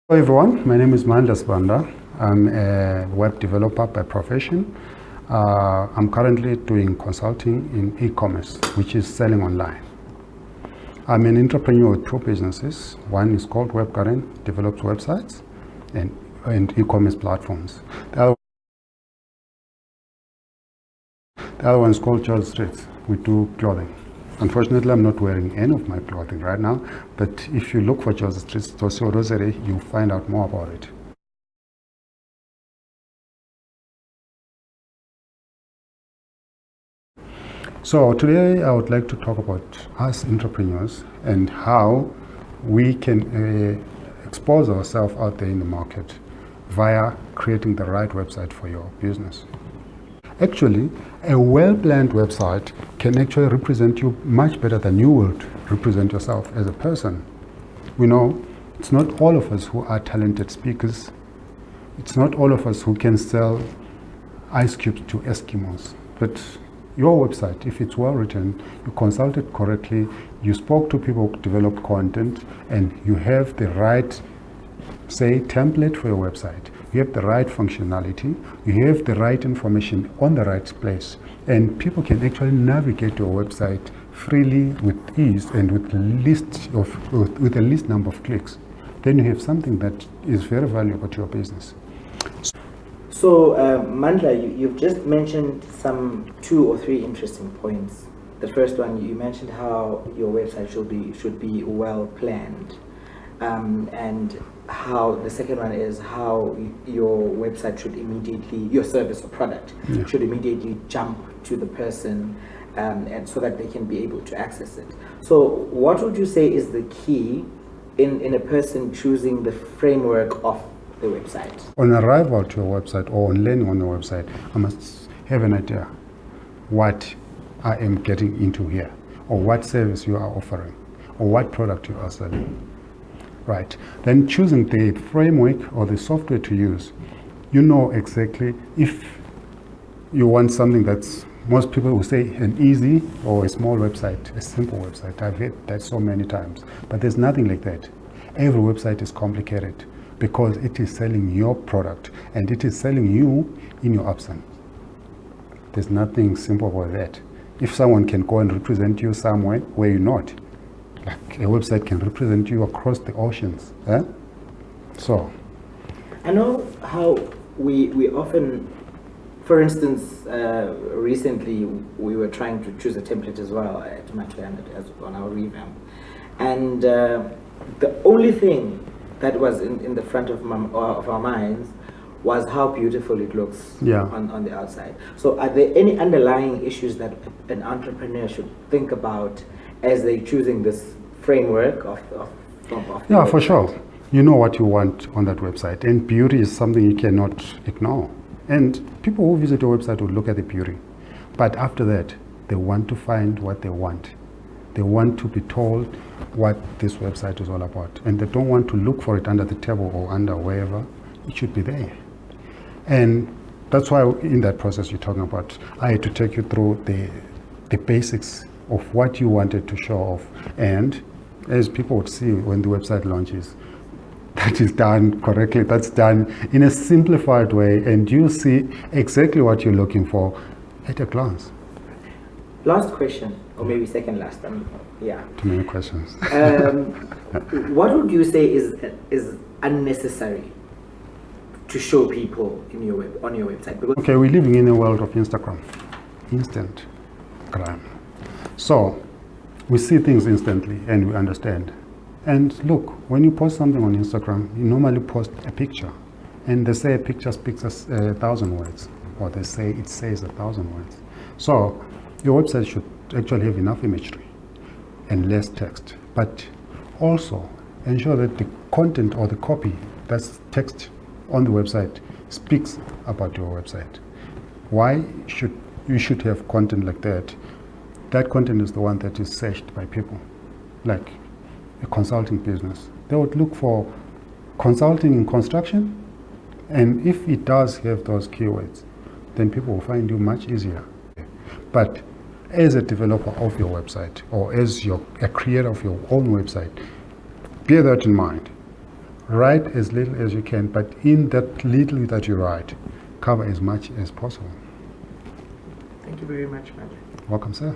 Hello everyone, my name is Mandla Sibanda. I'm a web developer by profession. I'm currently doing consulting in e-commerce, which is selling online. I'm an entrepreneur with two businesses. One is called WebGarden, develops websites and e-commerce platforms. The other one is called Jozi. We do clothing. Unfortunately, I'm not wearing any of my clothing right now, but if you look for Jozi, you'll find out more about it. So today I would like to talk about us entrepreneurs and how we can expose ourselves out there in the market via creating the right website for your business. Actually, a well-planned website can actually represent you much better than you would represent yourself as a person. We know it's not all of us who are talented speakers. It's not all of us who can sell ice cubes to Eskimos. But your website, if it's well written, you consulted correctly, you spoke to people who develop content, and you have the right, say, template for your website. You have the right functionality, you have the right information on the right place, and people can actually navigate your website freely with ease and with the least number of clicks. Then you have something that is very valuable to your business. So, Mandla, you've just mentioned some 2 or 3 interesting points. The first one, you mentioned how your website should be well planned, and how the second one is how your website should immediately, your service or product should immediately jump to the person, and so that they can be able to access it. So, what would you say is the key in a person choosing the framework of the website? On arrival to your website or on landing on the website, I must have an idea what I am getting into here, or what service you are offering, or what product you are selling. Right. Then choosing the framework or the software to use, you know exactly if you want something that's, most people will say an easy or a small website, a simple website. I've heard that so many times, but there's nothing like that. Every website is complicated, because it is selling your product and it is selling you in your absence. There's nothing simple about that. If someone can go and represent you somewhere where you're not, like a website can represent you across the oceans. So, I know how we often, for instance, recently we were trying to choose a template as well at Matoyana on our revamp, and the only thing that was in the front of our minds was how beautiful it looks on the outside. So are there any underlying issues that an entrepreneur should think about as they're choosing this framework of yeah, for sure. You know what you want on that website, and beauty is something you cannot ignore. And people who visit your website will look at the beauty, but after that, they want to find what they want. They want to be told what this website is all about, and they don't want to look for it under the table or under wherever. It should be there. And that's why in that process you're talking about, I had to take you through the basics of what you wanted to show off. And as people would see when the website launches, that is done correctly, that's done in a simplified way, and you see exactly what you're looking for at a glance. Last question, or maybe second last. Yeah. Too many questions. What would you say is unnecessary to show people on your website? Because okay, we're living in a world of Instagram, instant crime. So we see things instantly and we understand. And look, when you post something on Instagram, you normally post a picture, and they say a picture speaks 1,000 words, or they say it says 1,000 words. So your website should actually have enough imagery and less text, but also ensure that the content or the copy that's text on the website speaks about your website. Why should you should have content like that? That content is the one that is searched by people, like a consulting business. They would look for consulting in construction, and if it does have those keywords, then people will find you much easier. But as a developer of your website, or as a creator of your own website, bear that in mind. Write as little as you can, but in that little that you write, cover as much as possible. Thank you very much, Mandla. Welcome, sir.